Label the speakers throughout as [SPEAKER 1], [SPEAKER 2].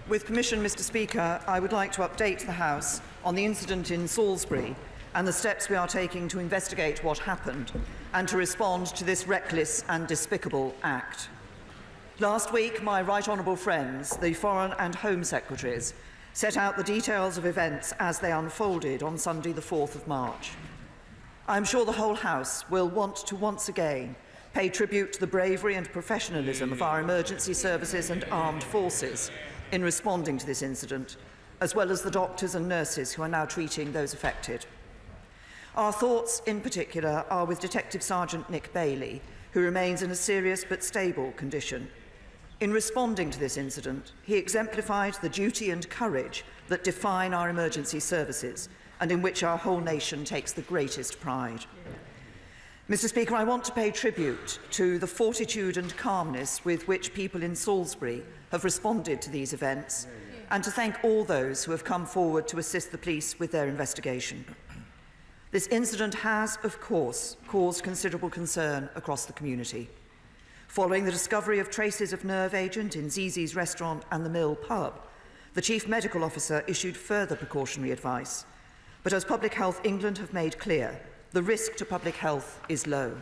[SPEAKER 1] With permission, Mr. Speaker, I would like to update the House on the incident in Salisbury and the steps we are taking to investigate what happened and to respond to this reckless and despicable act. Last week, my right honourable friends, the Foreign and Home Secretaries, set out the details of events as they unfolded on Sunday the 4th of March. I am sure the whole House will want to once again pay tribute to the bravery and professionalism of our emergency services and armed forces in responding to this incident, as well as the doctors and nurses who are now treating those affected. Our thoughts, in particular, are with Detective Sergeant Nick Bailey, who remains in a serious but stable condition. In responding to this incident, he exemplified the duty and courage that define our emergency services and in which our whole nation takes the greatest pride. Mr. Speaker, I want to pay tribute to the fortitude and calmness with which people in Salisbury have responded to these events, and to thank all those who have come forward to assist the police with their investigation. This incident has, of course, caused considerable concern across the community. Following the discovery of traces of nerve agent in Zizi's restaurant and the Mill pub, the Chief Medical Officer issued further precautionary advice. But as Public Health England have made clear, the risk to public health is low.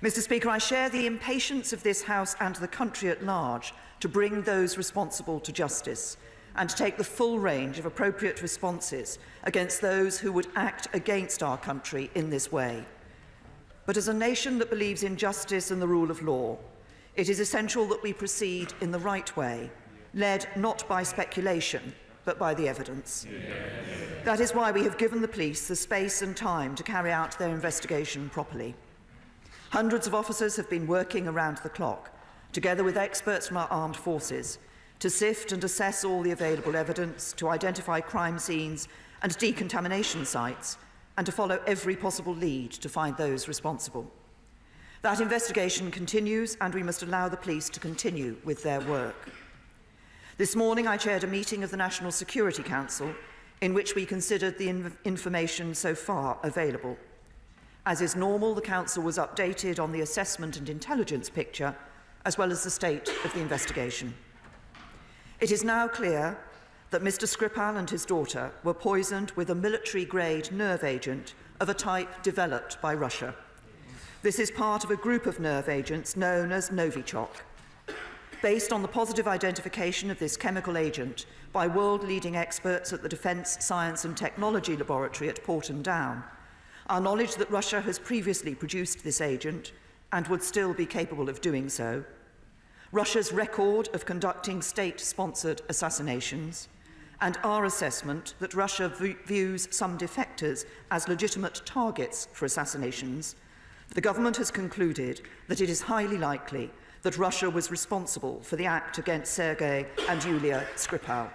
[SPEAKER 1] Mr. Speaker, I share the impatience of this House and the country at large to bring those responsible to justice and to take the full range of appropriate responses against those who would act against our country in this way. But as a nation that believes in justice and the rule of law, it is essential that we proceed in the right way, led not by speculation, but by the evidence. That is why we have given the police the space and time to carry out their investigation properly. Hundreds of officers have been working around the clock, together with experts from our armed forces, to sift and assess all the available evidence, to identify crime scenes and decontamination sites, and to follow every possible lead to find those responsible. That investigation continues, and we must allow the police to continue with their work. This morning I chaired a meeting of the National Security Council in which we considered the information so far available. As is normal, the Council was updated on the assessment and intelligence picture, as well as the state of the investigation. It is now clear that Mr. Skripal and his daughter were poisoned with a military-grade nerve agent of a type developed by Russia. This is part of a group of nerve agents known as Novichok. Based on the positive identification of this chemical agent by world-leading experts at the Defence Science and Technology Laboratory at Porton Down, our knowledge that Russia has previously produced this agent and would still be capable of doing so, Russia's record of conducting state-sponsored assassinations, and our assessment that Russia views some defectors as legitimate targets for assassinations, the government has concluded that it is highly likely that Russia was responsible for the act against Sergei and Yulia Skripal.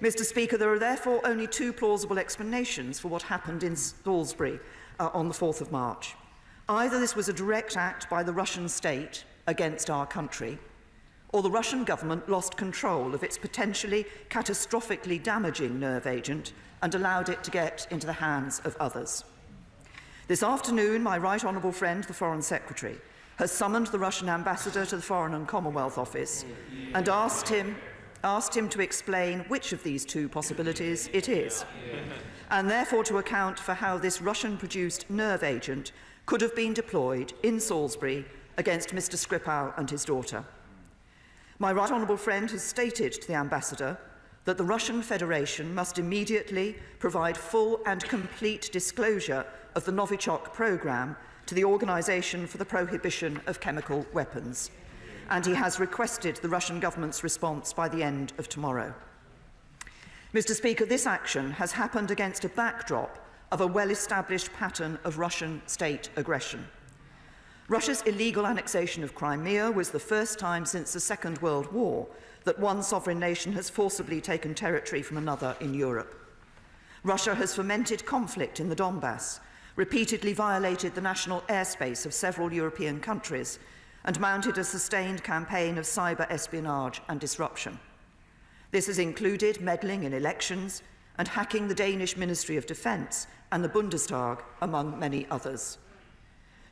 [SPEAKER 1] Mr. Speaker, there are therefore only two plausible explanations for what happened in Salisbury on the 4th of March. Either this was a direct act by the Russian state against our country, or the Russian government lost control of its potentially catastrophically damaging nerve agent and allowed it to get into the hands of others. This afternoon, my right honourable friend, the Foreign Secretary, has summoned the Russian ambassador to the Foreign and Commonwealth Office and asked him to explain which of these two possibilities it is, and therefore to account for how this Russian-produced nerve agent could have been deployed in Salisbury against Mr. Skripal and his daughter. My right honourable friend has stated to the ambassador that the Russian Federation must immediately provide full and complete disclosure of the Novichok programme to the Organisation for the Prohibition of Chemical Weapons, and he has requested the Russian government's response by the end of tomorrow. Mr. Speaker, this action has happened against a backdrop of a well-established pattern of Russian state aggression. Russia's illegal annexation of Crimea was the first time since the Second World War that one sovereign nation has forcibly taken territory from another in Europe. Russia has fomented conflict in the Donbass, repeatedly violated the national airspace of several European countries, and mounted a sustained campaign of cyber espionage and disruption. This has included meddling in elections and hacking the Danish Ministry of Defence and the Bundestag, among many others.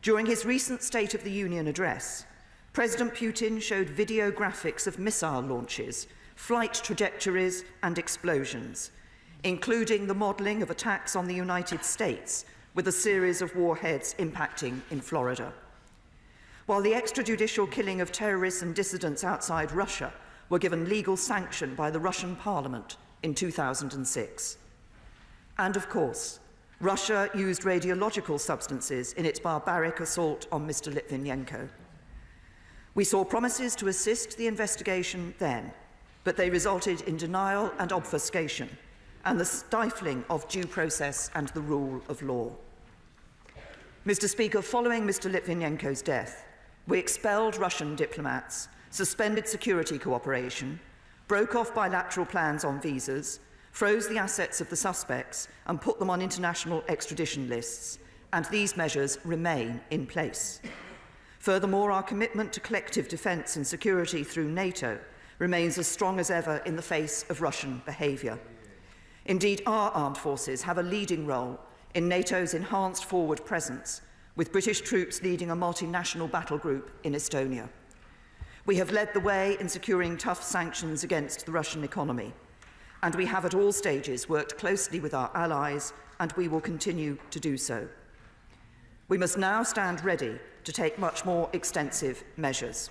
[SPEAKER 1] During his recent State of the Union address, President Putin showed video graphics of missile launches, flight trajectories and explosions, including the modelling of attacks on the United States with a series of warheads impacting in Florida. While the extrajudicial killing of terrorists and dissidents outside Russia were given legal sanction by the Russian Parliament in 2006. And of course, Russia used radiological substances in its barbaric assault on Mr. Litvinenko. We saw promises to assist the investigation then, but they resulted in denial and obfuscation and the stifling of due process and the rule of law. Mr. Speaker, following Mr. Litvinenko's death, we expelled Russian diplomats, suspended security cooperation, broke off bilateral plans on visas, froze the assets of the suspects and put them on international extradition lists, and these measures remain in place. Furthermore, our commitment to collective defence and security through NATO remains as strong as ever in the face of Russian behaviour. Indeed, our armed forces have a leading role in NATO's enhanced forward presence, with British troops leading a multinational battle group in Estonia. We have led the way in securing tough sanctions against the Russian economy, and we have at all stages worked closely with our allies, and we will continue to do so. We must now stand ready to take much more extensive measures.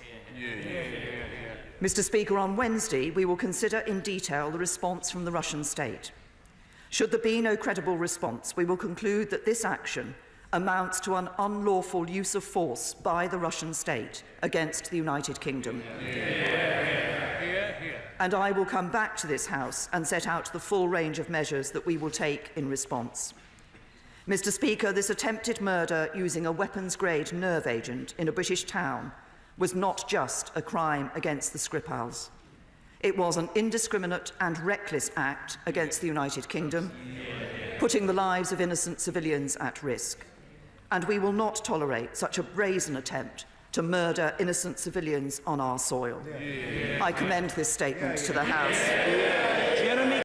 [SPEAKER 1] Mr. Speaker, on Wednesday, we will consider in detail the response from the Russian state. Should there be no credible response, we will conclude that this action amounts to an unlawful use of force by the Russian state against the United Kingdom. And I will come back to this House and set out the full range of measures that we will take in response. Mr. Speaker, this attempted murder using a weapons-grade nerve agent in a British town was not just a crime against the Skripals. It was an indiscriminate and reckless act against the United Kingdom, putting the lives of innocent civilians at risk. And we will not tolerate such a brazen attempt to murder innocent civilians on our soil. I commend this statement to the House.